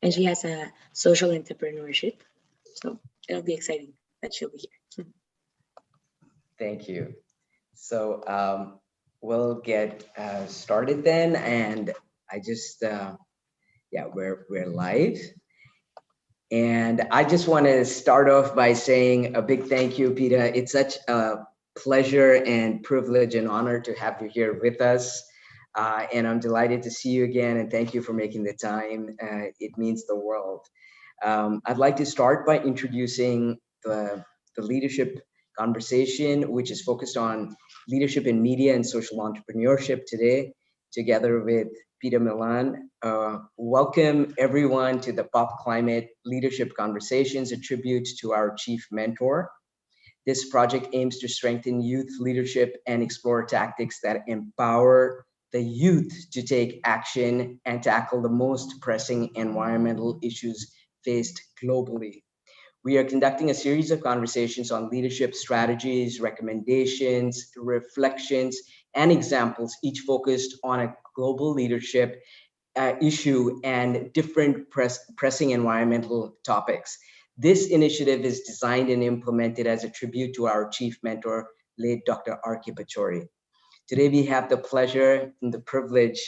and she has a social entrepreneurship. So it'll be exciting that she'll be here. Thank you. So we'll get started then, and I just yeah, we're live, and I just want to start off by saying a big thank you, Peta. It's such a pleasure and privilege and honor to have you here with us, and I'm delighted to see you again. And thank you for making the time. It means the world. I'd like to start by introducing the leadership conversation, which is focused on leadership in media and social entrepreneurship today, together with Peta Milan. Welcome everyone to the Pop Climate Leadership Conversations, a tribute to our chief mentor. This project aims to strengthen youth leadership and explore tactics that empower the youth to take action and tackle the most pressing environmental issues faced globally. We are conducting a series of conversations on leadership strategies, recommendations, reflections, and examples, each focused on a global leadership issue and different pressing environmental topics. This initiative is designed and implemented as a tribute to our chief mentor, late Dr. R.K. Pachauri. Today, we have the pleasure and the privilege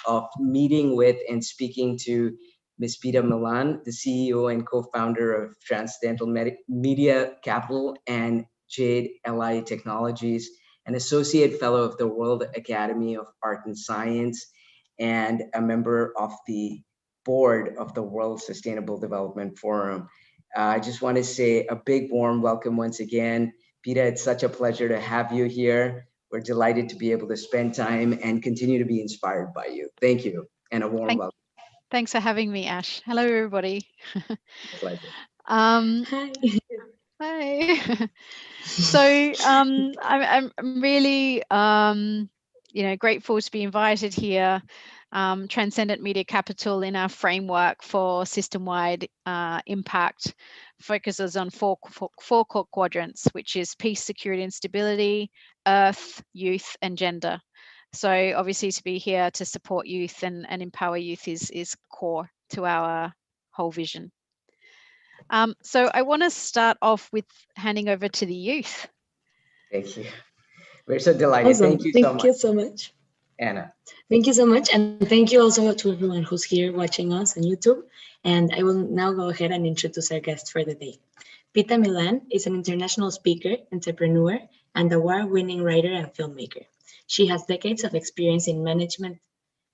of meeting with and speaking to Ms. Peta Milan, the CEO and co-founder of Transcendental Media Capital and Jade LI Technologies, an associate fellow of the World Academy of Art and Science, and a member of the board of the World Sustainable Development Forum. I just want to say a big warm welcome once again. Peta, it's such a pleasure to have you here. We're delighted to be able to spend time and continue to be inspired by you. Thank you, and a warm welcome. Thanks for having me, Ash. Hello, everybody. Pleasure. Hi. Hi. So I'm really grateful to be invited here. Transcendent Media Capital, in our framework for system-wide impact, focuses on four core quadrants, which is peace, security, and stability, earth, youth, and gender. So obviously to be here to support youth and empower youth is core to our whole vision. So I want to start off with handing over to the youth. Thank you. We're so delighted. Awesome. Thank you so much. Anna. Thank you so much. And thank you also to everyone who's here watching us on YouTube. And I will now go ahead and introduce our guest for the day. Peta Milan is an international speaker, entrepreneur, and award-winning writer and filmmaker. She has decades of experience in management,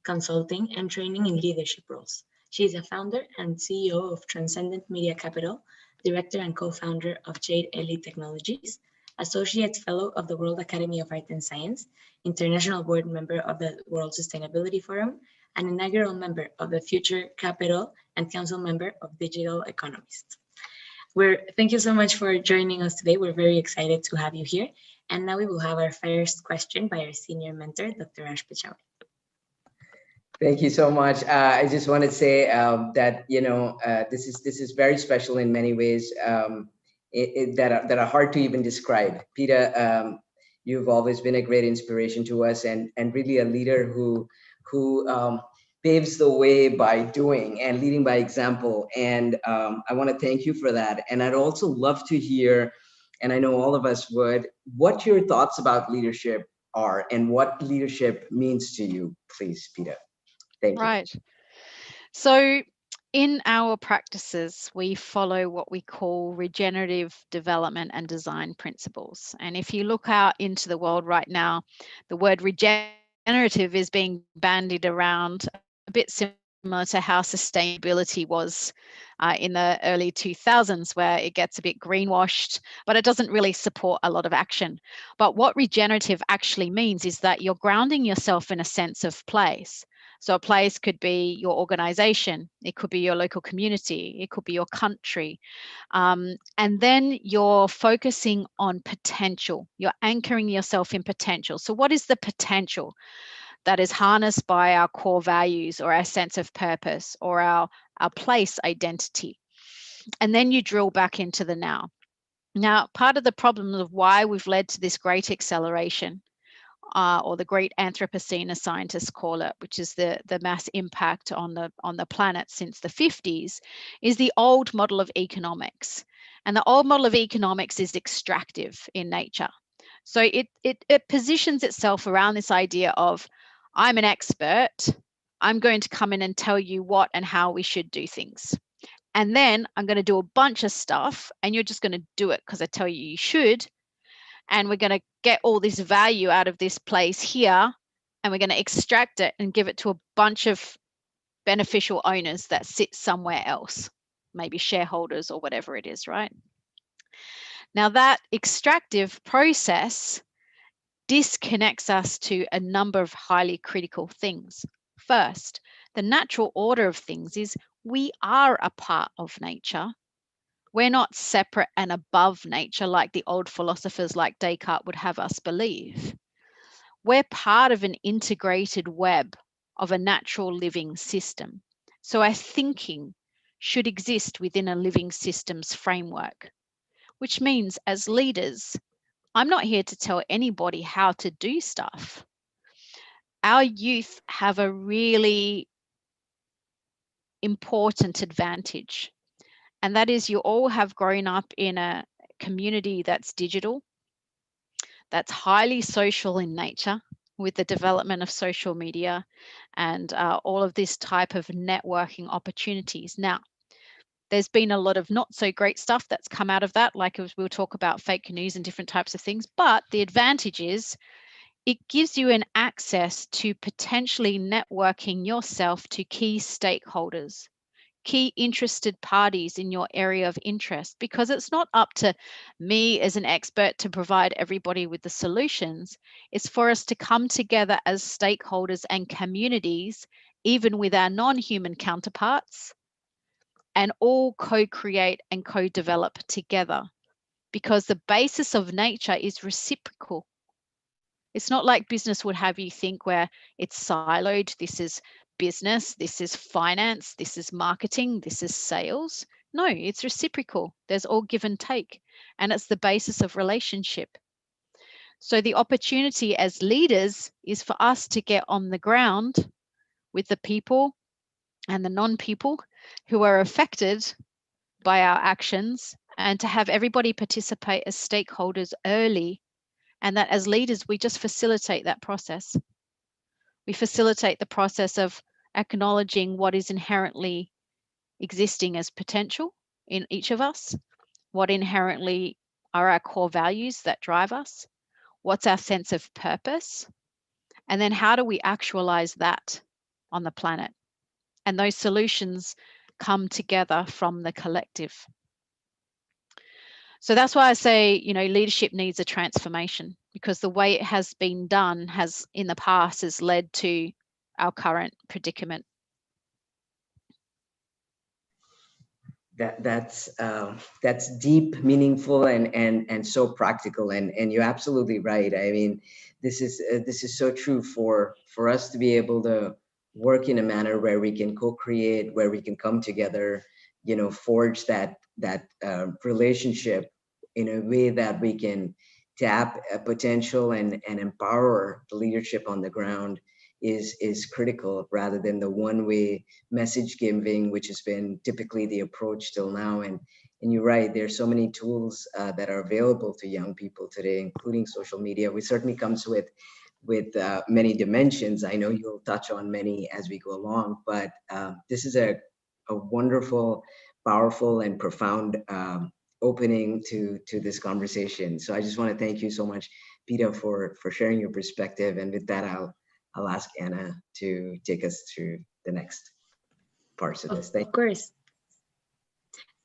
consulting, and training in leadership roles. She is a founder and CEO of Transcendent Media Capital, director and co-founder of Jade LI Technologies, Associate Fellow of the World Academy of Art and Science, International Board Member of the World Sustainability Forum, and inaugural member of the Future Capital and Council Member of Digital Economists. Thank you so much for joining us today. We're very excited to have you here. And now we will have our first question by our senior mentor, Dr. Ash Pachauri. Thank you so much. I just want to say that this is very special in many ways that are hard to even describe. Peta, you've always been a great inspiration to us, and really a leader who paves the way by doing and leading by example. And I want to thank you for that. And I'd also love to hear, and I know all of us would, what your thoughts about leadership are and what leadership means to you, please, Peta. Thank you. Right. So in our practices, we follow what we call regenerative development and design principles. And if you look out into the world right now, the word regenerative is being bandied around a bit similar to how sustainability was in the early 2000s, where it gets a bit greenwashed, but it doesn't really support a lot of action. But what regenerative actually means is that you're grounding yourself in a sense of place. So a place could be your organization, it could be your local community, it could be your country. And then you're focusing on potential. You're anchoring yourself in potential. So what is the potential that is harnessed by our core values or our sense of purpose or our place identity? And then you drill back into the now. Now, part of the problem of why we've led to this great acceleration or the Great Anthropocene, as scientists call it, which is the mass impact on the planet since the 50s, is the old model of economics. And the old model of economics is extractive in nature. So it positions itself around this idea of, I'm an expert, I'm going to come in and tell you what and how we should do things. And then I'm going to do a bunch of stuff and you're just going to do it because I tell you you should. And we're going to get all this value out of this place here, and we're going to extract it and give it to a bunch of beneficial owners that sit somewhere else, maybe shareholders or whatever it is, right? Now that extractive process disconnects us to a number of highly critical things. First, the natural order of things is we are a part of nature. We're not separate and above nature like the old philosophers like Descartes would have us believe. We're part of an integrated web of a natural living system. So our thinking should exist within a living systems framework, which means as leaders, I'm not here to tell anybody how to do stuff. Our youth have a really important advantage. And that is, you all have grown up in a community that's digital, that's highly social in nature, with the development of social media and all of this type of networking opportunities. Now, there's been a lot of not so great stuff that's come out of that, like we'll talk about fake news and different types of things. But the advantage is it gives you an access to potentially networking yourself to key stakeholders, key interested parties in your area of interest, because it's not up to me as an expert to provide everybody with the solutions. It's for us to come together as stakeholders and communities, even with our non-human counterparts, and all co-create and co-develop together, because the basis of nature is reciprocal. It's not like business would have you think where it's siloed. This is business, this is finance, this is marketing, this is sales. No, it's reciprocal. There's all give and take, and it's the basis of relationship. So the opportunity as leaders is for us to get on the ground with the people and the non-people who are affected by our actions, and to have everybody participate as stakeholders early. And that as leaders, we just facilitate that process. We facilitate the process of acknowledging what is inherently existing as potential in each of us, what inherently are our core values that drive us, what's our sense of purpose, and then how do we actualize that on the planet? And those solutions come together from the collective. So that's why I say, leadership needs a transformation, because the way it has been done has in the past has led to our current predicament. That's deep, meaningful, and so practical. And you're absolutely right. I mean, this is so true for us to be able to work in a manner where we can co-create, where we can come together, forge that relationship in a way that we can tap a potential and empower the leadership on the ground is critical, rather than the one-way message giving, which has been typically the approach till now. And you're right, there's so many tools that are available to young people today, including social media, which certainly comes with many dimensions. I know you'll touch on many as we go along, but this is a wonderful, powerful, and profound opening to this conversation. So I just want to thank you so much, Peta, for sharing your perspective. And with that, I'll ask Anna to take us through the next parts of this. Of course.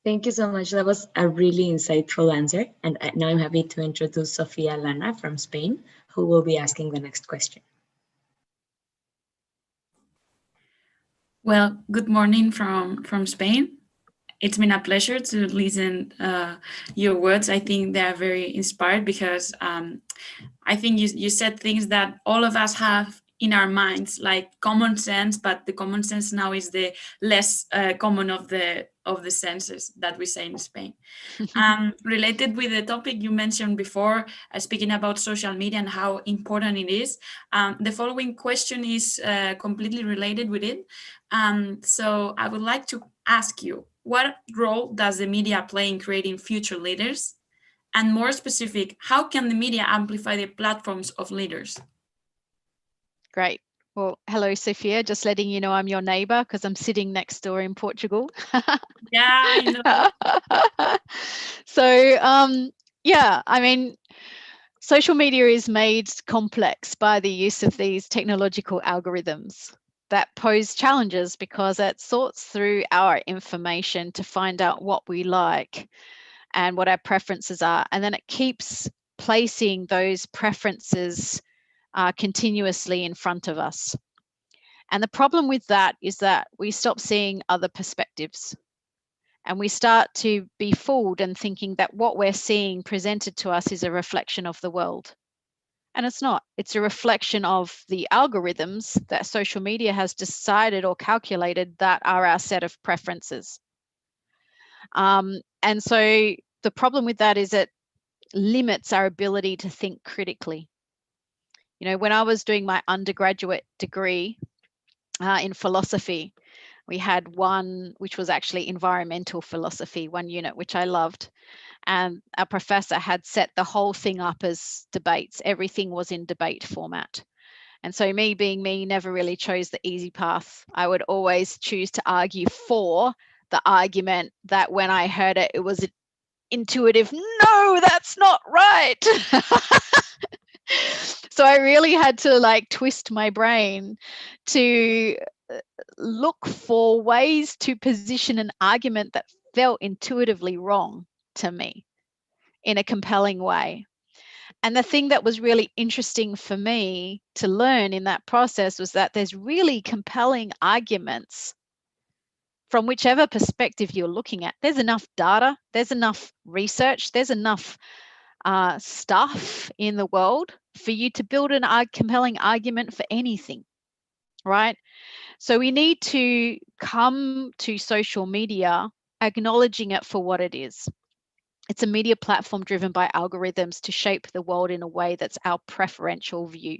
Thank you so much. That was a really insightful answer. And now I'm happy to introduce Sofia Lana from Spain, who will be asking the next question. Well, good morning from Spain. It's been a pleasure to listen your words. I think they are very inspired, because I think you said things that all of us have in our minds, like common sense, but the common sense now is the less common of the senses that we say in Spain. Related with the topic you mentioned before, speaking about social media and how important it is, the following question is completely related with it. So I would like to ask you, what role does the media play in creating future leaders? And more specific, how can the media amplify the platforms of leaders? Great. Well, hello, Sophia. Just letting you know I'm your neighbor because I'm sitting next door in Portugal. Yeah, I know. So, yeah, I mean, social media is made complex by the use of these technological algorithms that pose challenges because it sorts through our information to find out what we like and what our preferences are. And then it keeps placing those preferences continuously in front of us. And the problem with that is that we stop seeing other perspectives and we start to be fooled and thinking that what we're seeing presented to us is a reflection of the world. And it's not. It's a reflection of the algorithms that social media has decided or calculated that are our set of preferences. And so the problem with that is it limits our ability to think critically. You know, when I was doing my undergraduate degree in philosophy, we had one, which was actually environmental philosophy, one unit, which I loved. And our professor had set the whole thing up as debates. Everything was in debate format. And so me being me, never really chose the easy path. I would always choose to argue for the argument that when I heard it, it was intuitive. No, that's not right. So I really had to like twist my brain to look for ways to position an argument that felt intuitively wrong to me in a compelling way. And the thing that was really interesting for me to learn in that process was that there's really compelling arguments from whichever perspective you're looking at. There's enough data, there's enough research, there's enough stuff in the world for you to build a compelling argument for anything, right? So we need to come to social media acknowledging it for what it is. It's a media platform driven by algorithms to shape the world in a way that's our preferential view.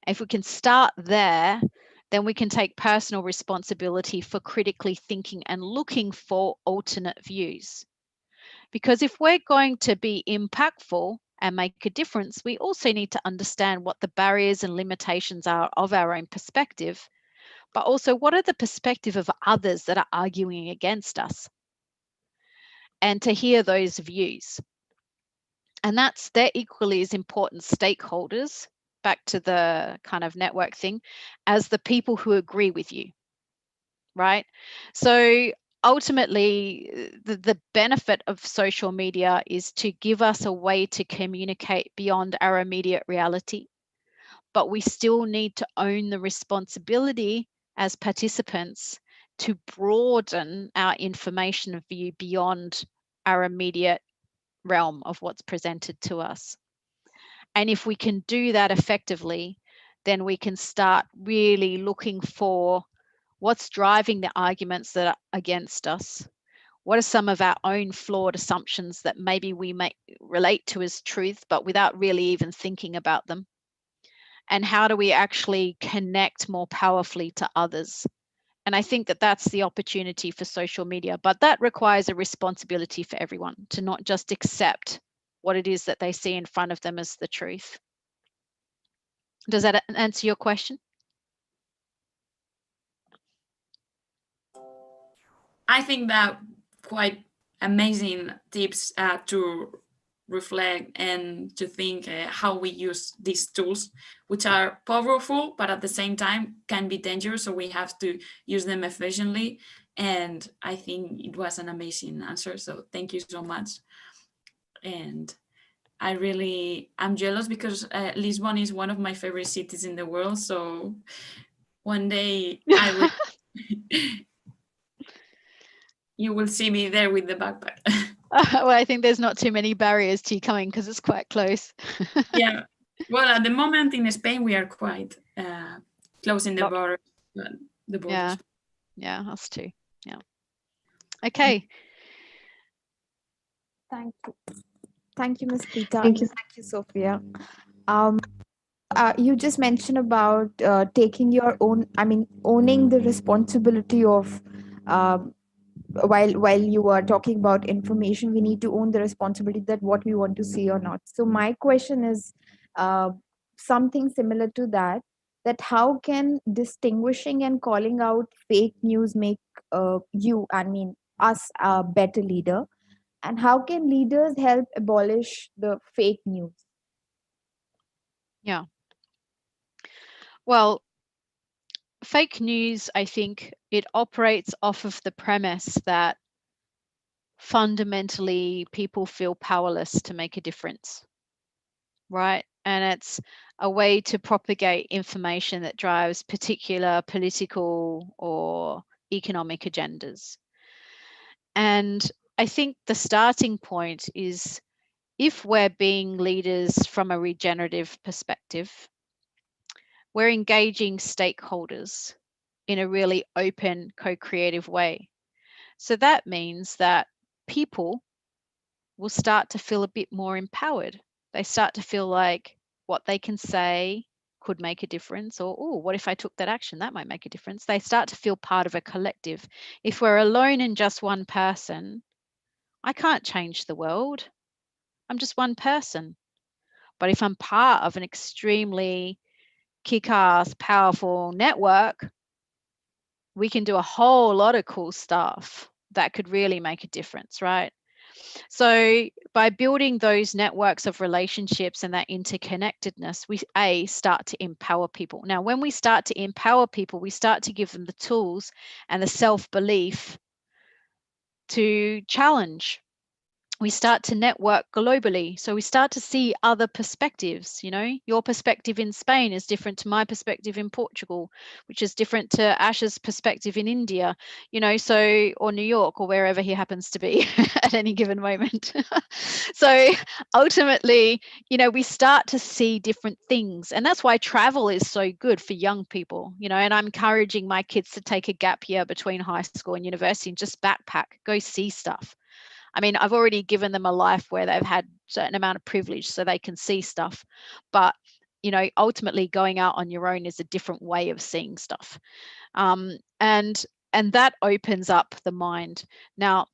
If we can start there, then we can take personal responsibility for critically thinking and looking for alternate views. Because if we're going to be impactful and make a difference, we also need to understand what the barriers and limitations are of our own perspective, but also what are the perspective of others that are arguing against us, and to hear those views. And they're equally as important stakeholders, back to the kind of network thing, as the people who agree with you, right? So ultimately, the benefit of social media is to give us a way to communicate beyond our immediate reality, but we still need to own the responsibility as participants to broaden our information view beyond our immediate realm of what's presented to us. And if we can do that effectively, then we can start really looking for what's driving the arguments that are against us. What are some of our own flawed assumptions that maybe we may relate to as truth, but without really even thinking about them? And how do we actually connect more powerfully to others? And I think that that's the opportunity for social media, but that requires a responsibility for everyone to not just accept what it is that they see in front of them as the truth. Does that answer your question? I think that quite amazing tips to reflect and to think how we use these tools, which are powerful, but at the same time can be dangerous. So we have to use them efficiently. And I think it was an amazing answer. So thank you so much. And I'm jealous because Lisbon is one of my favorite cities in the world. So one day I will, you will see me there with the backpack. Well, I think there's not too many barriers to you coming because it's quite close. Yeah. Well, at the moment in Spain, we are quite closing the borders. Yeah, us too. Yeah. Okay. Thank you, Ms. Peta. Thank you. Thank you, Sophia. You just mentioned about taking your own, owning the responsibility of, while you are talking about information, we need to own the responsibility that what we want to see or not. So my question is something similar to that, that how can distinguishing and calling out fake news make us a better leader? And how can leaders help abolish the fake news? Yeah. Well, fake news, I think it operates off of the premise that fundamentally people feel powerless to make a difference, right? And it's a way to propagate information that drives particular political or economic agendas. And I think the starting point is, if we're being leaders from a regenerative perspective, we're engaging stakeholders in a really open, co-creative way. So that means that people will start to feel a bit more empowered. They start to feel like what they can say could make a difference, or, oh, what if I took that action? That might make a difference. They start to feel part of a collective. If we're alone in just one person, I can't change the world. I'm just one person. But if I'm part of an extremely kick-ass, powerful network, we can do a whole lot of cool stuff that could really make a difference, right? So by building those networks of relationships and that interconnectedness, we start to empower people. Now, when we start to empower people, we start to give them the tools and the self-belief to challenge. We start to network globally. So we start to see other perspectives. You know, your perspective in Spain is different to my perspective in Portugal, which is different to Ash's perspective in India, you know, so, or New York, or wherever he happens to be at any given moment. So ultimately, you know, we start to see different things. And that's why travel is so good for young people, you know, and I'm encouraging my kids to take a gap year between high school and university and just backpack, go see stuff. I mean, I've already given them a life where they've had a certain amount of privilege so they can see stuff. But, you know, ultimately going out on your own is a different way of seeing stuff. And that opens up the mind. Now,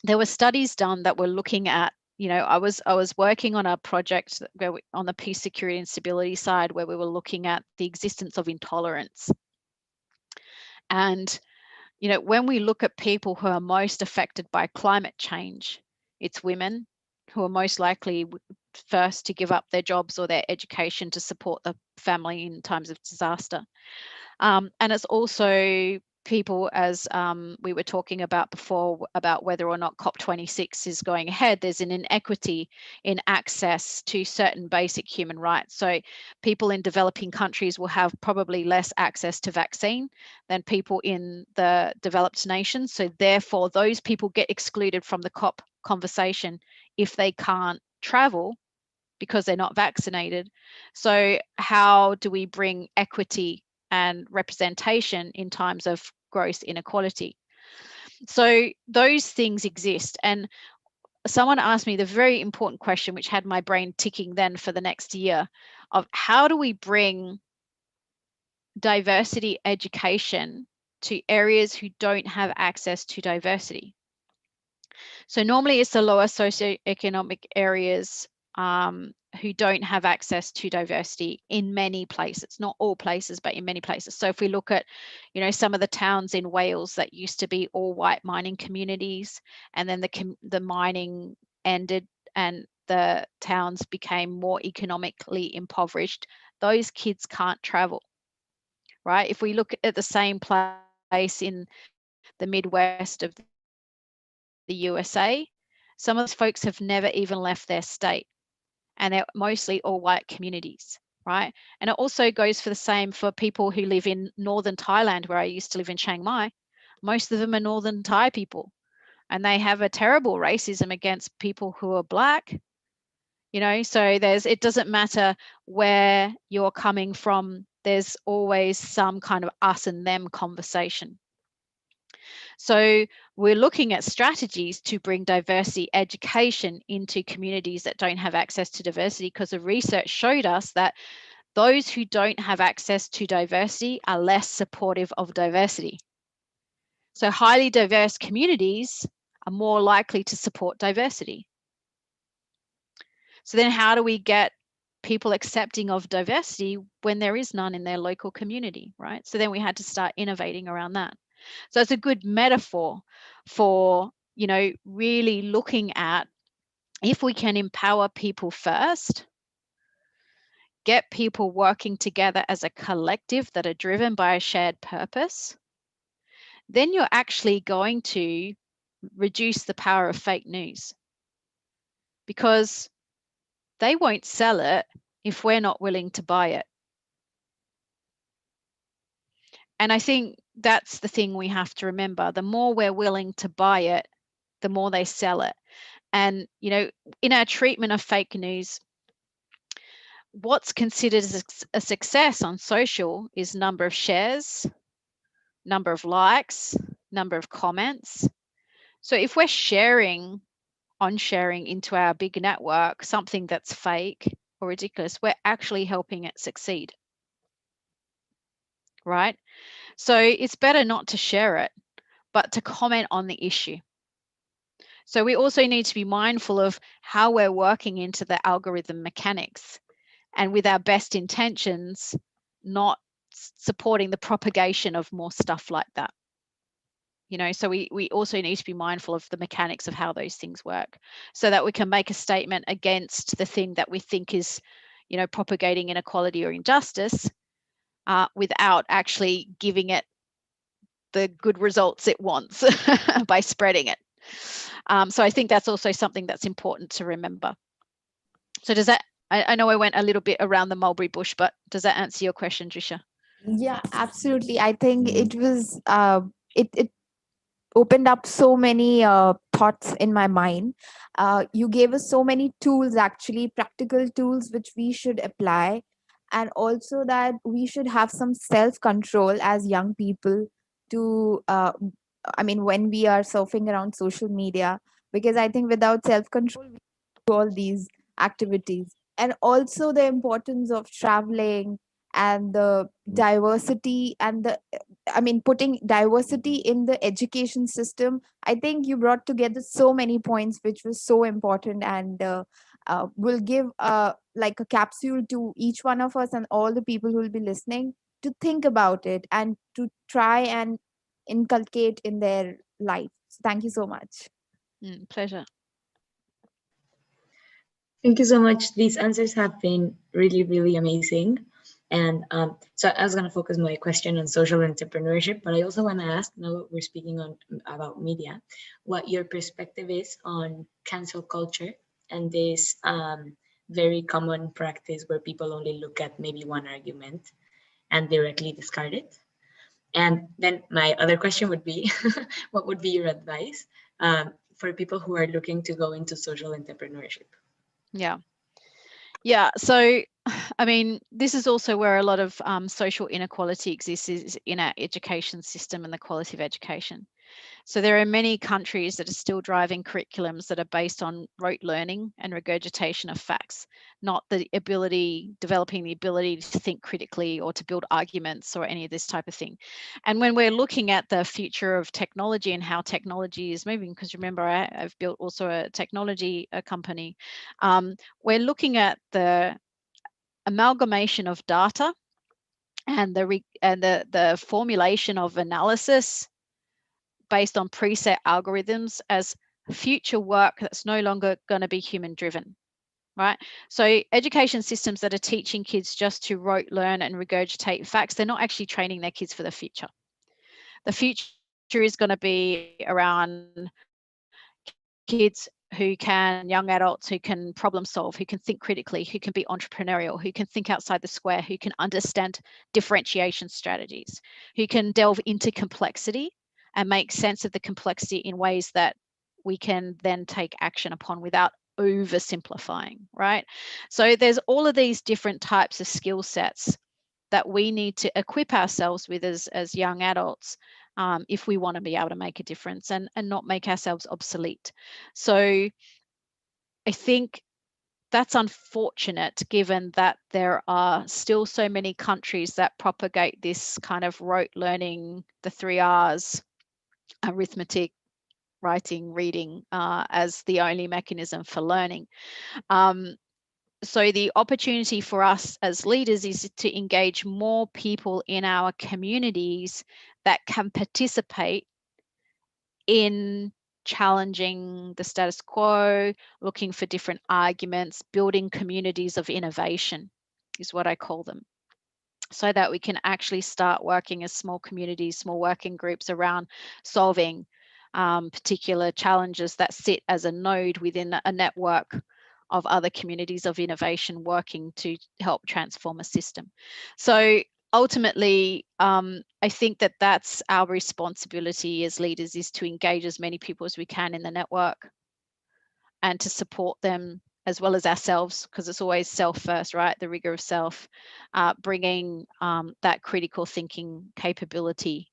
there were studies done that were looking at, you know, I was working on a project where on the peace, security and stability side, where we were looking at the existence of intolerance. And you know, when we look at people who are most affected by climate change, it's women who are most likely first to give up their jobs or their education to support the family in times of disaster. And it's also people, as we were talking about before, about whether or not COP26 is going ahead, there's an inequity in access to certain basic human rights. So people in developing countries will have probably less access to vaccine than people in the developed nations. So therefore, those people get excluded from the COP conversation if they can't travel because they're not vaccinated. So how do we bring equity and representation in times of gross inequality? So those things exist. And someone asked me the very important question, which had my brain ticking then for the next year, of how do we bring diversity education to areas who don't have access to diversity? So normally it's the lower socioeconomic areas who don't have access to diversity in many places, not all places, but in many places. So if we look at, you know, some of the towns in Wales that used to be all white mining communities, and then the mining ended and the towns became more economically impoverished, those kids can't travel, right? If we look at the same place in the Midwest of the USA, some of those folks have never even left their state, and they're mostly all white communities, right? And it also goes for the same for people who live in northern Thailand, where I used to live in Chiang Mai. Most of them are northern Thai people, and they have a terrible racism against people who are black, you know. So it doesn't matter where you're coming from there's always some kind of us and them conversation. So we're looking at strategies to bring diversity education into communities that don't have access to diversity, because the research showed us that those who don't have access to diversity are less supportive of diversity. So highly diverse communities are more likely to support diversity. So then how do we get people accepting of diversity when there is none in their local community, right? So then we had to start innovating around that. So it's a good metaphor for, you know, really looking at if we can empower people first, get people working together as a collective that are driven by a shared purpose, then you're actually going to reduce the power of fake news, because they won't sell it if we're not willing to buy it. And I think that's the thing we have to remember. The more we're willing to buy it, the more they sell it. And, you know, in our treatment of fake news, what's considered a success on social is number of shares, number of likes, number of comments. So if we're sharing into our big network something that's fake or ridiculous, we're actually helping it succeed, right? So it's better not to share it, but to comment on the issue. So we also need to be mindful of how we're working into the algorithm mechanics, and with our best intentions, not supporting the propagation of more stuff like that. You know, so we also need to be mindful of the mechanics of how those things work, so that we can make a statement against the thing that we think is, you know, propagating inequality or injustice, without actually giving it the good results it wants by spreading it. So I think that's also something that's important to remember. So does that, I know I went a little bit around the mulberry bush, but does that answer your question, Trisha? Yeah, absolutely. I think it was it opened up so many thoughts in my mind. You gave us so many tools, actually practical tools which we should apply, and also that we should have some self control as young people to I mean, when we are surfing around social media, because I think without self control we do all these activities. And also the importance of traveling, and the diversity, and the I mean, putting diversity in the education system. I think you brought together so many points which was so important, and will give like a capsule to each one of us and all the people who will be listening to think about it and to try and inculcate in their life. So thank you so much. Pleasure. Thank you so much. These answers have been really, really amazing. And so I was going to focus my question on social entrepreneurship, but I also want to ask, now that we're speaking about media, what your perspective is on cancel culture and this very common practice where people only look at maybe one argument and directly discard it. And then my other question would be, what would be your advice for people who are looking to go into social entrepreneurship? Yeah. So, I mean, this is also where a lot of social inequality exists, is in our education system and the quality of education. So there are many countries that are still driving curriculums that are based on rote learning and regurgitation of facts, not developing the ability to think critically or to build arguments or any of this type of thing. And when we're looking at the future of technology and how technology is moving, because remember, I've built also a technology company, we're looking at the amalgamation of data and the formulation of analysis based on preset algorithms as future work that's no longer going to be human driven, right? So education systems that are teaching kids just to rote learn and regurgitate facts, they're not actually training their kids for the future. The future is going to be around kids who can, young adults who can problem solve, who can think critically, who can be entrepreneurial, who can think outside the square, who can understand differentiation strategies, who can delve into complexity and make sense of the complexity in ways that we can then take action upon without oversimplifying, right? So there's all of these different types of skill sets that we need to equip ourselves with as young adults if we want to be able to make a difference and not make ourselves obsolete. So I think that's unfortunate, given that there are still so many countries that propagate this kind of rote learning, the 3 R's, arithmetic, writing, reading, as the only mechanism for learning. So the opportunity for us as leaders is to engage more people in our communities that can participate in challenging the status quo, looking for different arguments, building communities of innovation is what I call them, so that we can actually start working as small communities, small working groups around solving particular challenges that sit as a node within a network of other communities of innovation working to help transform a system. So ultimately, I think that that's our responsibility as leaders, is to engage as many people as we can in the network and to support them as well as ourselves, because it's always self first, right? The rigor of self, bringing that critical thinking capability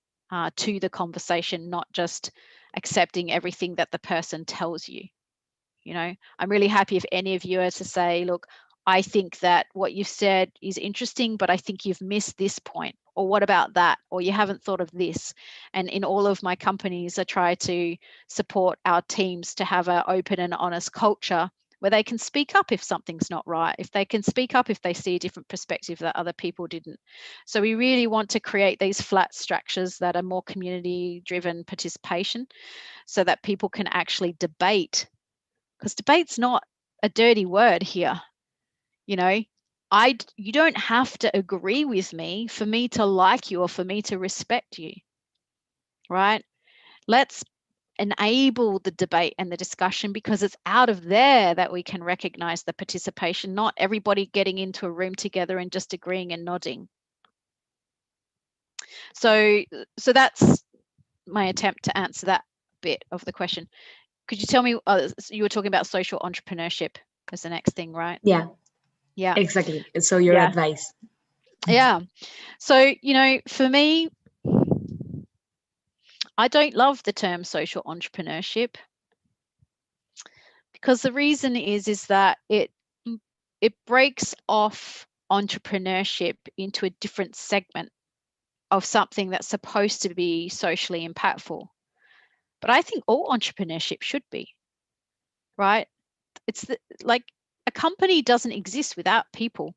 to the conversation, not just accepting everything that the person tells you. You know, I'm really happy if any of you are to say, look, I think that what you've said is interesting, but I think you've missed this point, or what about that, or you haven't thought of this. And in all of my companies, I try to support our teams to have an open and honest culture where they can speak up if something's not right, if they can speak up if they see a different perspective that other people didn't. So we really want to create these flat structures that are more community-driven participation, so that people can actually debate, because debate's not a dirty word here. You know, you don't have to agree with me for me to like you or for me to respect you, right? Let's enable the debate and the discussion, because it's out of there that we can recognize the participation, not everybody getting into a room together and just agreeing and nodding. So that's my attempt to answer that bit of the question. Could you tell me, you were talking about social entrepreneurship as the next thing, right? Yeah, exactly. So your advice. Yeah. So, you know, for me, I don't love the term social entrepreneurship, because the reason is that it breaks off entrepreneurship into a different segment of something that's supposed to be socially impactful. But I think all entrepreneurship should be, right? It's like a company doesn't exist without people.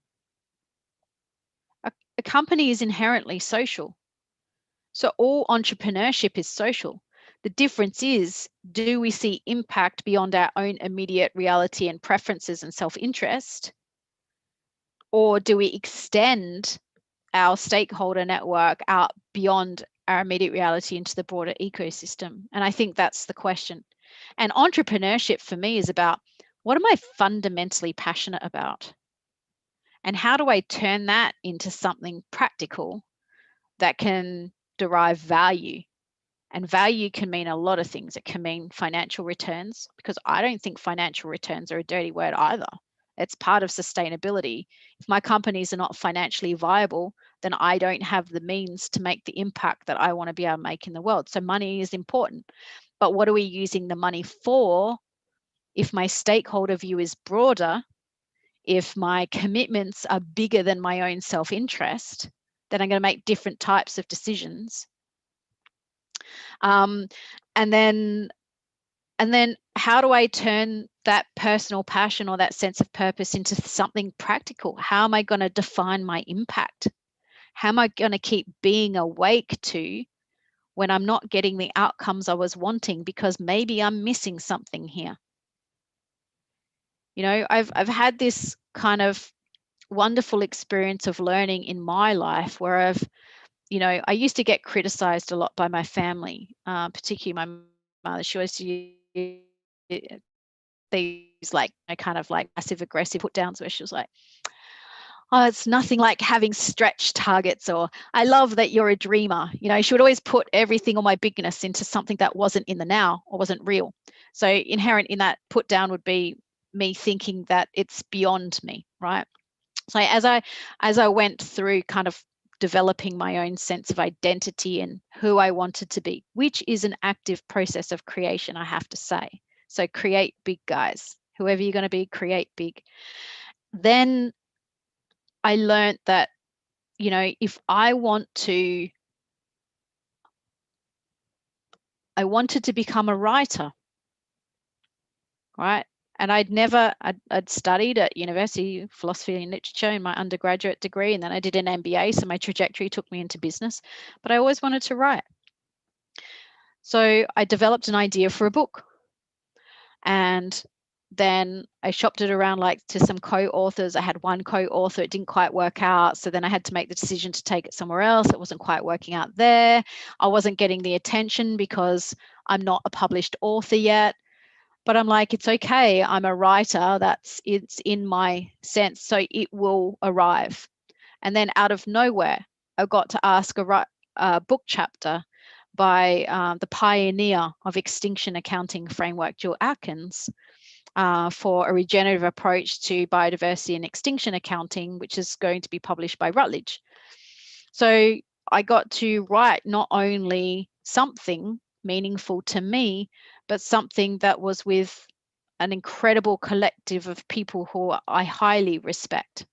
A company is inherently social. So all entrepreneurship is social. The difference is, do we see impact beyond our own immediate reality and preferences and self-interest? Or do we extend our stakeholder network out beyond our immediate reality into the broader ecosystem? And I think that's the question. And entrepreneurship for me is about, what am I fundamentally passionate about? And how do I turn that into something practical that can derive value? And value can mean a lot of things. It can mean financial returns, because I don't think financial returns are a dirty word either. It's part of sustainability. If my companies are not financially viable, then I don't have the means to make the impact that I want to be able to make in the world. So money is important. But what are we using the money for? If my stakeholder view is broader, if my commitments are bigger than my own self-interest, then I'm going to make different types of decisions. And then how do I turn that personal passion or that sense of purpose into something practical? How am I going to define my impact? How am I going to keep being awake to when I'm not getting the outcomes I was wanting, because maybe I'm missing something here? You know, I've had this kind of wonderful experience of learning in my life where I used to get criticized a lot by my family, particularly my mother. She always used these kind of passive aggressive put downs where she was like, oh, it's nothing like having stretch targets, or I love that you're a dreamer. You know, she would always put everything on my bigness into something that wasn't in the now or wasn't real. So inherent in that put down would be me thinking that it's beyond me, right? So as I went through kind of developing my own sense of identity and who I wanted to be, which is an active process of creation, I have to say. So create big, guys. Whoever you're going to be, create big. Then I learned that, you know, if I wanted to become a writer, right? And I'd studied at university philosophy and literature in my undergraduate degree, and then I did an MBA, so my trajectory took me into business, but I always wanted to write. So I developed an idea for a book, and then I shopped it around like to some co-authors. I had one co-author, it didn't quite work out, so then I had to make the decision to take it somewhere else. It wasn't quite working out there. I wasn't getting the attention because I'm not a published author yet. But I'm like, it's okay. I'm a writer. It's in my sense. So it will arrive. And then out of nowhere, I got to ask a book chapter by the pioneer of extinction accounting framework, Jill Atkins, for a regenerative approach to biodiversity and extinction accounting, which is going to be published by Routledge. So I got to write not only something meaningful to me, but something that was with an incredible collective of people who I highly respect.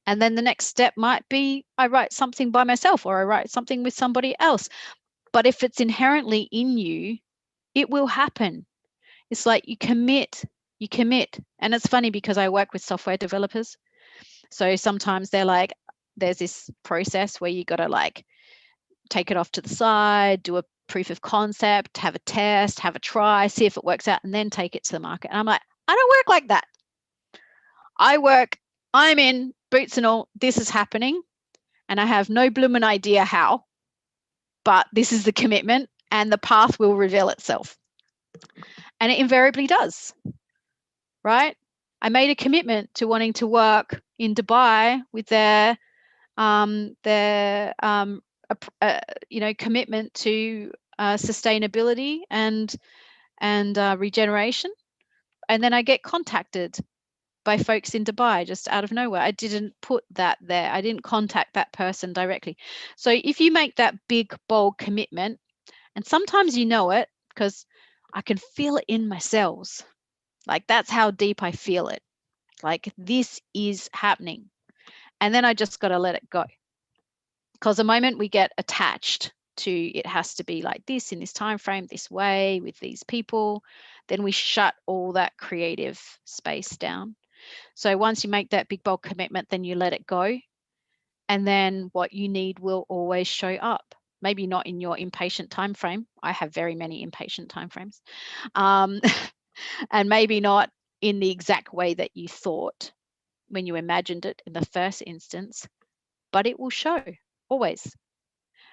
And then the next step might be I write something by myself, or I write something with somebody else. But if it's inherently in you, it will happen. It's like you commit. And it's funny because I work with software developers. So sometimes they're like, there's this process where you got to like take it off to the side, do a proof of concept, have a test, have a try, see if it works out, and then take it to the market. And I'm like, I don't work like that. I'm in, boots and all, this is happening, and I have no bloomin' idea how, but this is the commitment, and the path will reveal itself. And it invariably does, right? I made a commitment to wanting to work in Dubai with their commitment to sustainability and regeneration, and then I get contacted by folks in Dubai just out of nowhere. I didn't put that there. I didn't contact that person directly. So if you make that big, bold commitment, and sometimes you know it because I can feel it in my cells. Like that's how deep I feel it. Like this is happening. And then I just got to let it go. Because the moment we get attached to it has to be like this in this time frame, this way, with these people, then we shut all that creative space down. So once you make that big bold commitment, then you let it go. And then what you need will always show up. Maybe not in your impatient time frame. I have very many impatient time frames. And maybe not in the exact way that you thought when you imagined it in the first instance, but it will show always.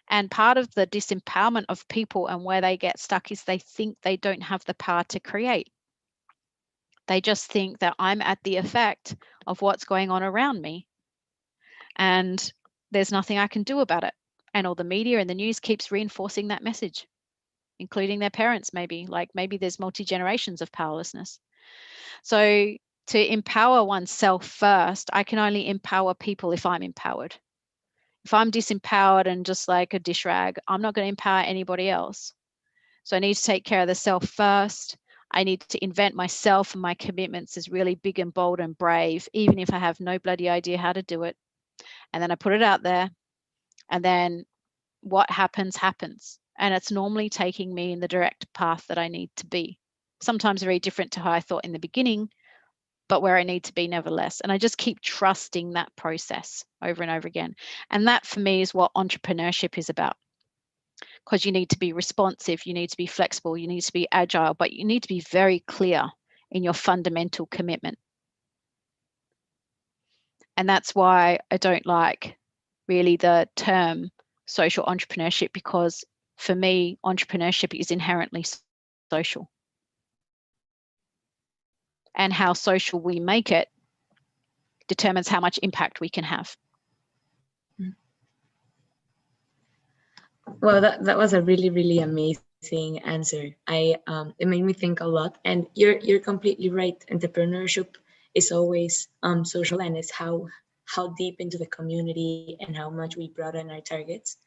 And part of the disempowerment of people and where they get stuck is they think they don't have the power to create. They just think that I'm at the effect of what's going on around me, and there's nothing I can do about it. And all the media and the news keeps reinforcing that message, including their parents, maybe. Like maybe there's multi-generations of powerlessness. So to empower oneself first, I can only empower people if I'm empowered. If I'm disempowered and just like a dish rag, I'm not going to empower anybody else. So I need to take care of the self first. I need to invent myself and my commitments as really big and bold and brave, even if I have no bloody idea how to do it. And then I put it out there, and then what happens, happens. And it's normally taking me in the direct path that I need to be. Sometimes very different to how I thought in the beginning, but where I need to be nevertheless. And I just keep trusting that process over and over again. And that for me is what entrepreneurship is about. Because you need to be responsive, you need to be flexible, you need to be agile, but you need to be very clear in your fundamental commitment. And that's why I don't like really the term social entrepreneurship, because for me, entrepreneurship is inherently social. And how social we make it determines how much impact we can have. Well, that was a really, really amazing answer. It made me think a lot, and you're completely right. Entrepreneurship is always social, and it's how how deep into the community and how much we broaden our targets,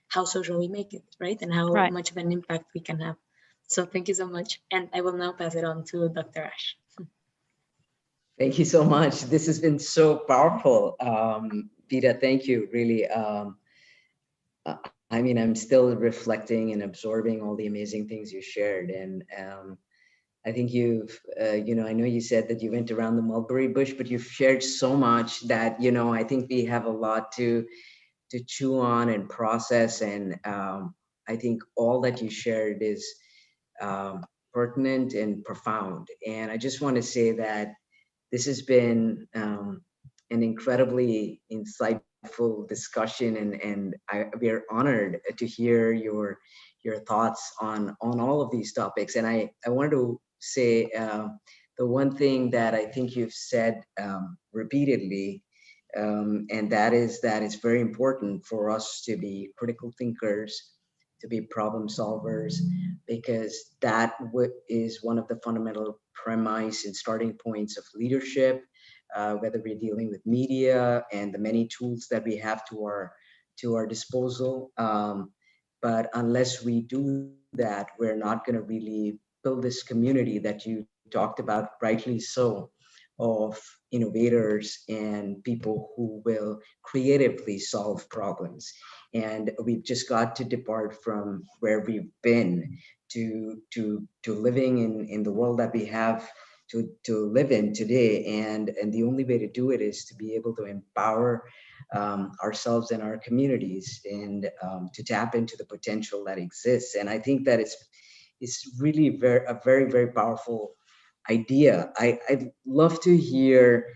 how social we make it, right? And how Right. much of an impact we can have. So thank you so much. And I will now pass it on to Dr. Ash. Thank you so much. This has been so powerful. Peta, thank you, really. I mean, I'm still reflecting and absorbing all the amazing things you shared. And I think you've, I know you said that you went around the mulberry bush, but you've shared so much that, I think we have a lot to chew on and process. And I think all that you shared is pertinent and profound. And I just want to say that this has been an incredibly insightful discussion, and we are honored to hear your thoughts on all of these topics. And I wanted to say the one thing that I think you've said repeatedly, and that is that it's very important for us to be critical thinkers, to be problem solvers, because that is one of the fundamental premise and starting points of leadership, whether we're dealing with media and the many tools that we have to our disposal. But unless we do that, we're not going to really build this community that you talked about, rightly so, of innovators and people who will creatively solve problems. And we've just got to depart from where we've been to living in the world that we have to live in today. And the only way to do it is to be able to empower ourselves and our communities, and to tap into the potential that exists. And I think that it's really a very, very powerful idea. I'd love to hear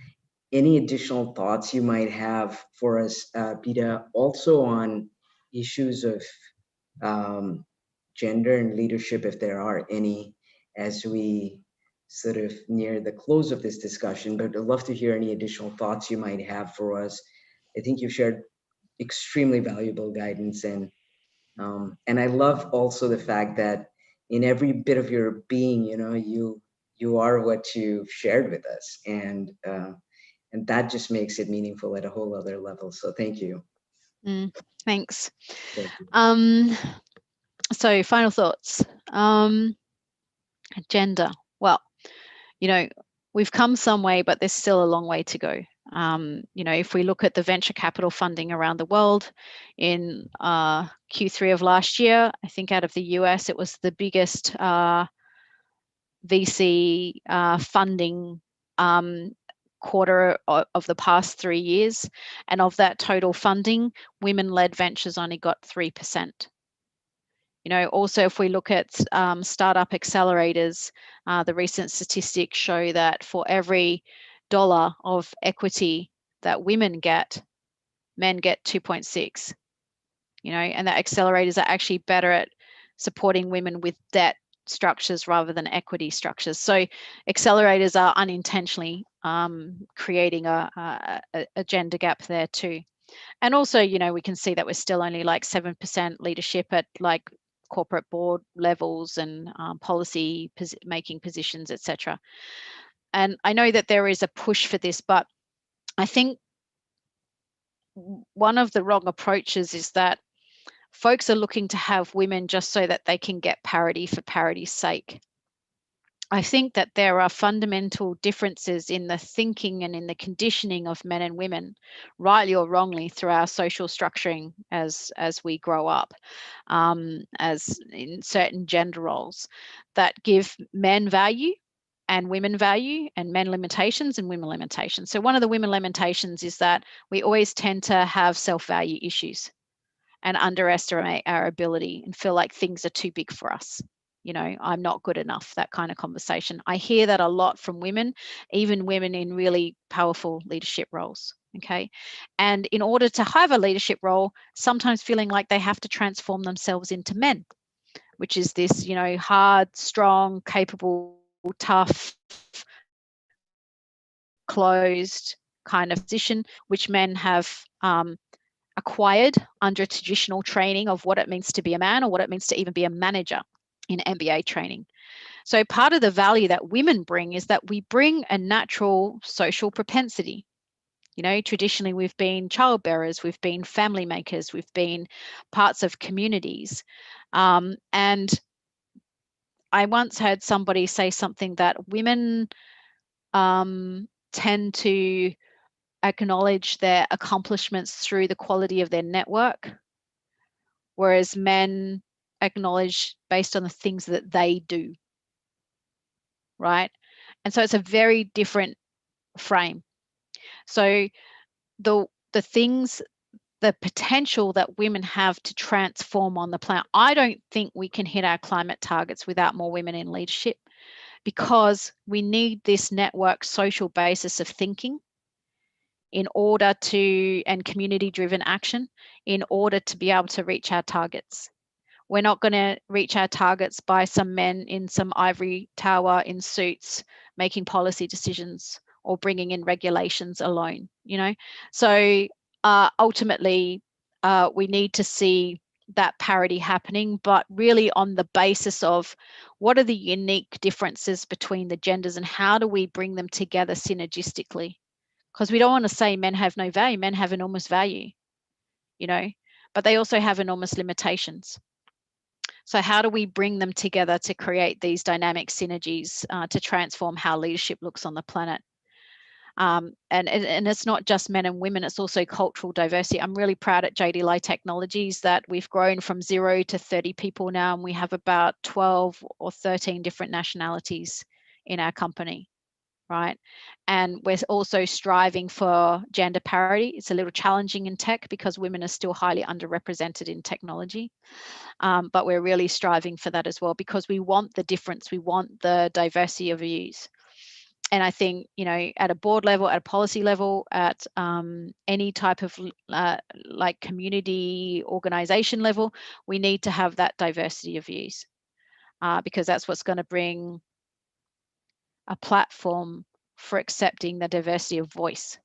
any additional thoughts you might have for us, Peta, also on issues of gender and leadership, if there are any, as we sort of near the close of this discussion. But I'd love to hear any additional thoughts you might have for us. I think you've shared extremely valuable guidance, and I love also the fact that in every bit of your being, you are what you've shared with us, and that just makes it meaningful at a whole other level. So thank you. Thanks. Thank you. So final thoughts. Gender. Well, we've come some way, but there's still a long way to go. If we look at the venture capital funding around the world, in Q3 of last year, I think out of the US, it was the biggest VC funding quarter of the past 3 years. And of that total funding, women-led ventures only got 3%. Also, if we look at startup accelerators, the recent statistics show that for every dollar of equity that women get, men get 2.6. And that accelerators are actually better at supporting women with debt structures rather than equity structures. So accelerators are unintentionally creating a gender gap there too. And also, we can see that we're still only like 7% leadership at like corporate board levels and policy making positions, etc. And I know that there is a push for this, but I think one of the wrong approaches is that folks are looking to have women just so that they can get parity for parity's sake. I think that there are fundamental differences in the thinking and in the conditioning of men and women, rightly or wrongly, through our social structuring as we grow up, as in certain gender roles that give men value and women value, and men limitations and women limitations. So one of the women limitations is that we always tend to have self-value issues and underestimate our ability and feel like things are too big for us. I'm not good enough, that kind of conversation. I hear that a lot from women, even women in really powerful leadership roles. Okay. And in order to have a leadership role, sometimes feeling like they have to transform themselves into men, which is this, hard, strong, capable, tough, closed kind of position, which men have acquired under traditional training of what it means to be a man or what it means to even be a manager in MBA training. So part of the value that women bring is that we bring a natural social propensity. You know, traditionally we've been childbearers, we've been family makers, we've been parts of communities. And I once heard somebody say something that women tend to acknowledge their accomplishments through the quality of their network, whereas men acknowledge based on the things that they do, right? And so it's a very different frame. So the things, the potential that women have to transform on the planet, I don't think we can hit our climate targets without more women in leadership, because we need this network social basis of thinking in order to, and community driven action in order to be able to reach our targets. We're not going to reach our targets by some men in some ivory tower in suits making policy decisions or bringing in regulations alone, you know. So ultimately, we need to see that parity happening, but really on the basis of what are the unique differences between the genders and how do we bring them together synergistically? Because we don't want to say men have no value. Men have enormous value, you know, but they also have enormous limitations. So how do we bring them together to create these dynamic synergies to transform how leadership looks on the planet? And it's not just men and women, it's also cultural diversity. I'm really proud at JD Light Technologies that we've grown from 0 to 30 people now, and we have about 12 or 13 different nationalities in our company, right? And we're also striving for gender parity. It's a little challenging in tech because women are still highly underrepresented in technology. But we're really striving for that as well, because we want the difference, we want the diversity of views. And I think, you know, at a board level, at a policy level, at any type of like community organization level, we need to have that diversity of views, because that's what's going to bring a platform for accepting the diversity of voice.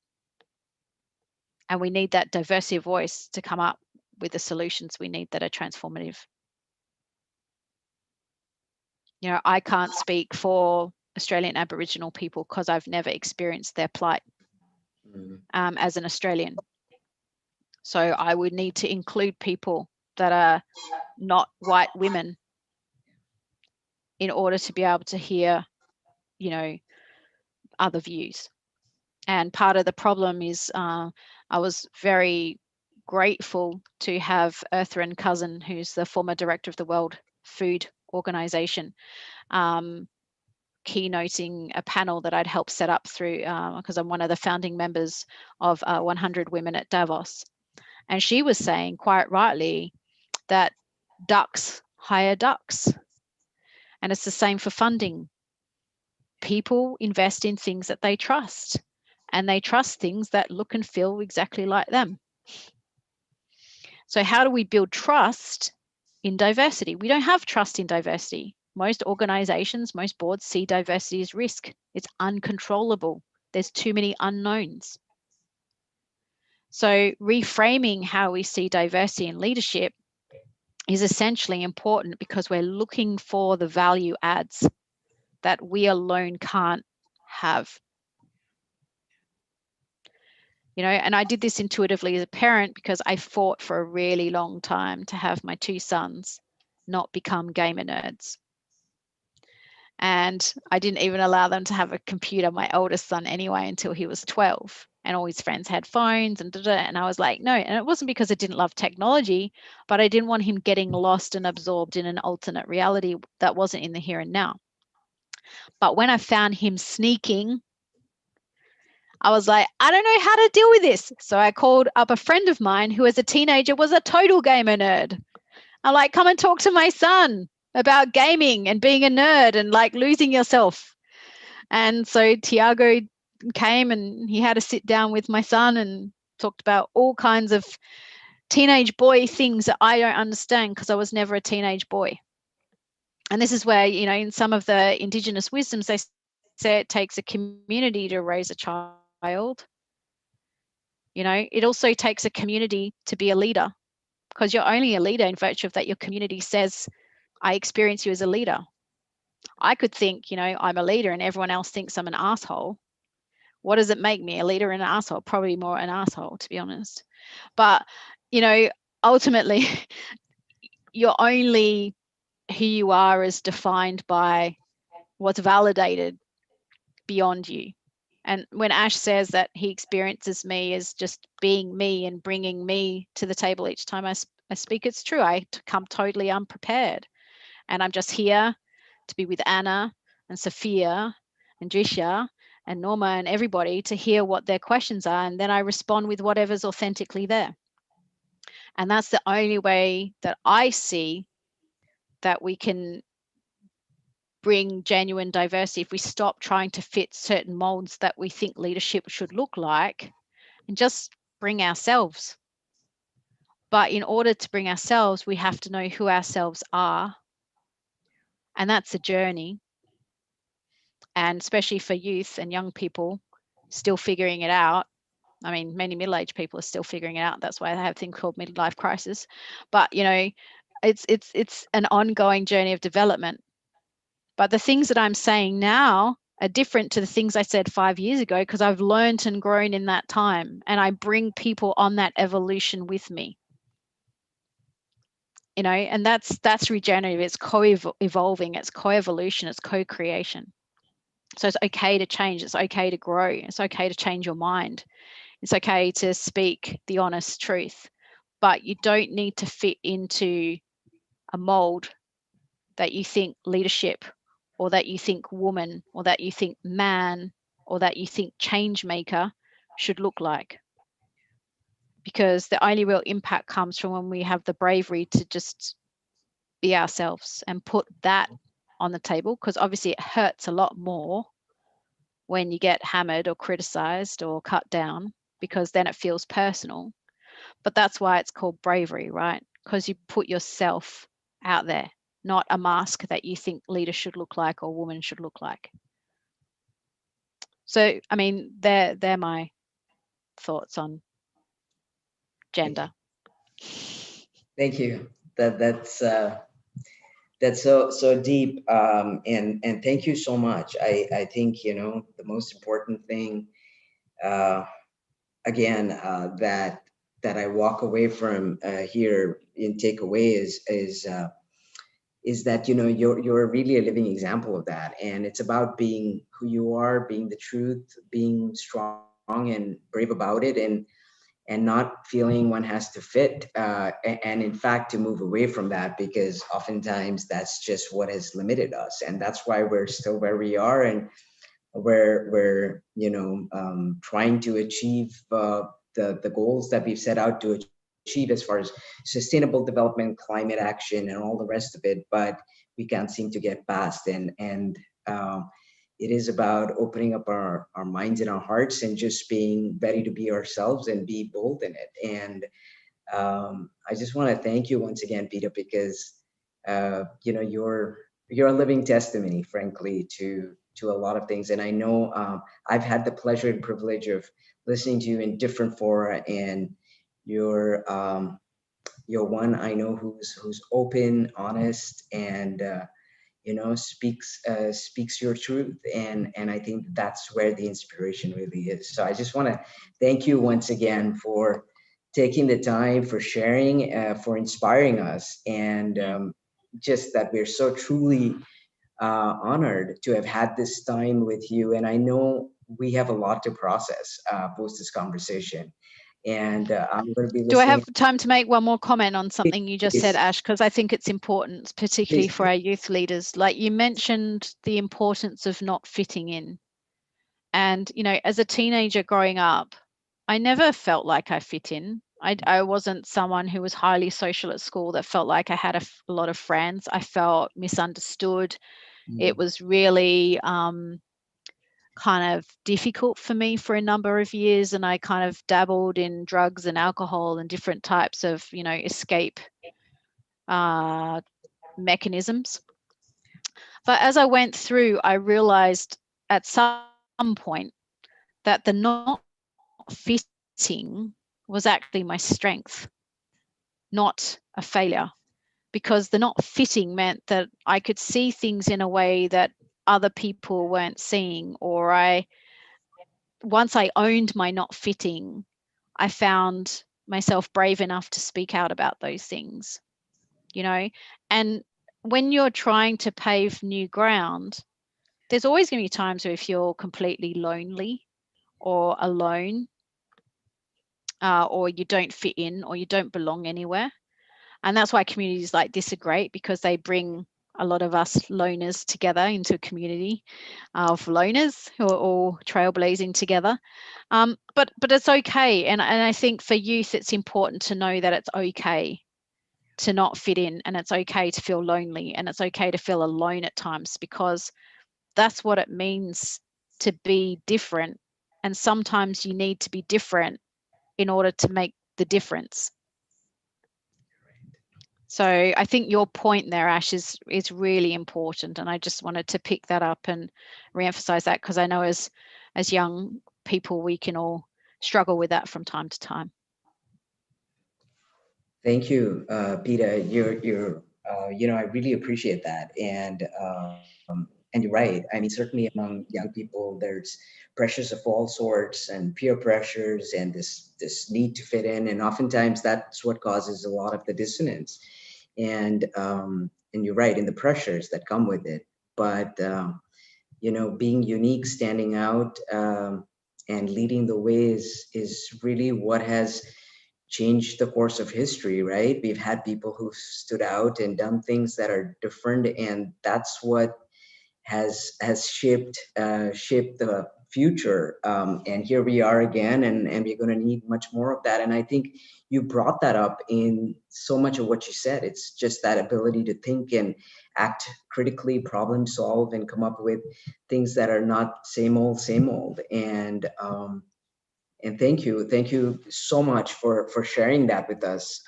And we need that diversity of voice to come up with the solutions we need that are transformative. You know, I can't speak for Australian Aboriginal people because I've never experienced their plight as an Australian. So I would need to include people that are not white women in order to be able to hear, you know, other views. And part of the problem is I was very grateful to have Earthrin Cousin, who's the former director of the World Food Organization, keynoting a panel that I'd helped set up through, because I'm one of the founding members of 100 Women at Davos. And she was saying quite rightly that ducks hire ducks. And it's the same for funding. People invest in things that they trust, and they trust things that look and feel exactly like them. So how do we build trust in diversity? We don't have trust in diversity. Most organizations, most boards see diversity as risk. It's uncontrollable. There's too many unknowns. So reframing how we see diversity in leadership is essentially important, because we're looking for the value adds that we alone can't have. You know, and I did this intuitively as a parent because I fought for a really long time to have my 2 sons not become gamer nerds. And I didn't even allow them to have a computer, my oldest son anyway, until he was 12. And all his friends had phones and and I was like, no. And it wasn't because I didn't love technology, but I didn't want him getting lost and absorbed in an alternate reality that wasn't in the here and now. But when I found him sneaking, I was like, I don't know how to deal with this. So I called up a friend of mine who as a teenager was a total gamer nerd. I'm like, come and talk to my son about gaming and being a nerd and like losing yourself. And so Tiago came and he had a sit down with my son and talked about all kinds of teenage boy things that I don't understand because I was never a teenage boy. And this is where, you know, in some of the Indigenous wisdoms, they say it takes a community to raise a child. You know, it also takes a community to be a leader, because you're only a leader in virtue of that your community says, I experience you as a leader. I could think, you know, I'm a leader and everyone else thinks I'm an asshole. What does it make me? A leader and an asshole? Probably more an asshole, to be honest. But, you know, ultimately, you're only who you are is defined by what's validated beyond you. And when Ash says that he experiences me as just being me and bringing me to the table each time I speak, it's true. I come totally unprepared. And I'm just here to be with Anna and Sophia and Drisha and Norma and everybody to hear what their questions are. And then I respond with whatever's authentically there. And that's the only way that I see that we can bring genuine diversity. If we stop trying to fit certain molds that we think leadership should look like, and just bring ourselves. But in order to bring ourselves, we have to know who ourselves are. And that's a journey. And especially for youth and young people still figuring it out. I mean, many middle-aged people are still figuring it out. That's why they have a thing called midlife crisis. But, you know, it's an ongoing journey of development. But the things that I'm saying now are different to the things I said 5 years ago, because I've learned and grown in that time, and I bring people on that evolution with me. You know, and that's regenerative. It's co-evolving, it's co-evolution, it's co-creation. So it's okay to change, it's okay to grow, it's okay to change your mind, it's okay to speak the honest truth, but you don't need to fit into a mold that you think leadership, or that you think woman, or that you think man, or that you think change maker should look like. Because the only real impact comes from when we have the bravery to just be ourselves and put that on the table, because obviously it hurts a lot more when you get hammered or criticized or cut down, because then it feels personal. But that's why it's called bravery, right? Because you put yourself out there, not a mask that you think leaders should look like or women should look like. So, I mean, they're my thoughts on gender. Thank you. That's so deep, and thank you so much. I think, you know, the most important thing, again, that I walk away from here in takeaway is that, you know, you're really a living example of that, and it's about being who you are, being the truth, being strong and brave about it, and not feeling one has to fit, and in fact to move away from that, because oftentimes that's just what has limited us, and that's why we're still where we are, and we're you know, trying to achieve the goals that we've set out to achieve as far as sustainable development, climate action, and all the rest of it, but we can't seem to get past, and it is about opening up our minds and our hearts and just being ready to be ourselves and be bold in it. And I just want to thank you once again, Peter, because you know, you're a living testimony, frankly, to a lot of things. And I know I've had the pleasure and privilege of listening to you in different fora, and you're one I know who's open, honest, and you know, speaks your truth, and I think that's where the inspiration really is. So I just want to thank you once again for taking the time, for sharing, for inspiring us, and just that we're so truly honored to have had this time with you. And I know we have a lot to process post this conversation. And I'm going to be listening. Do I have time to make one more comment on something you just said, Ash? Because I think it's important, particularly for our youth leaders. Like, you mentioned the importance of not fitting in. And, you know, as a teenager growing up, I never felt like I fit in. I wasn't someone who was highly social at school that felt like I had a lot of friends. I felt misunderstood. It was really kind of difficult for me for a number of years, and I kind of dabbled in drugs and alcohol and different types of, you know, escape mechanisms. But as I went through, I realized at some point that the not fitting was actually my strength, not a failure, because the not fitting meant that I could see things in a way that other people weren't seeing, or I once I owned my not fitting, I found myself brave enough to speak out about those things, you know. And when you're trying to pave new ground, there's always going to be times where you feel completely lonely or alone, or you don't fit in, or you don't belong anywhere. And that's why communities like this are great, because they bring a lot of us loners together into a community of loners who are all trailblazing together. But it's okay. And I think for youth, it's important to know that it's okay to not fit in, and it's okay to feel lonely, and it's okay to feel alone at times, because that's what it means to be different. And sometimes you need to be different in order to make the difference. So I think your point there, Ash, is really important, and I just wanted to pick that up and reemphasize that, because I know as young people we can all struggle with that from time to time. Thank you, Peta. You're I really appreciate that, and you're right. I mean, certainly among young people, there's pressures of all sorts and peer pressures and this need to fit in, and oftentimes that's what causes a lot of the dissonance. And you're right in the pressures that come with it. But being unique, standing out, and leading the way is really what has changed the course of history, right? We've had people who've stood out and done things that are different, and that's what has shaped the future. And here we are again, and we're going to need much more of that. And I think you brought that up in so much of what you said. It's just that ability to think and act critically, problem solve, and come up with things that are not same old. And thank you so much for sharing that with us.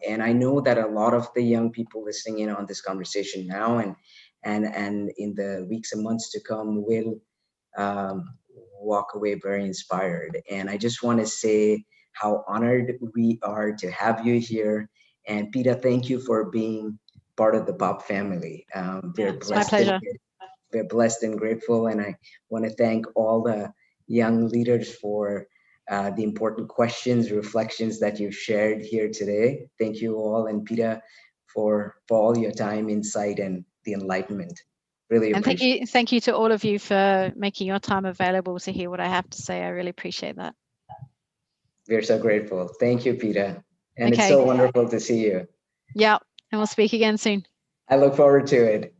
And I know that a lot of the young people listening in on this conversation now and in the weeks and months to come will walk away very inspired. And I just want to say how honored we are to have you here. And Peta, thank you for being part of the POP family. It's my pleasure. We're blessed and grateful. And I want to thank all the young leaders for the important questions, reflections that you shared here today. Thank you all, and Peta, for all your time, insight, and the enlightenment. Really appreciate it. Thank you to all of you for making your time available to hear what I have to say. I really appreciate that. We're so grateful. Thank you, Peta. And It's so wonderful to see you. Yeah, and we'll speak again soon. I look forward to it.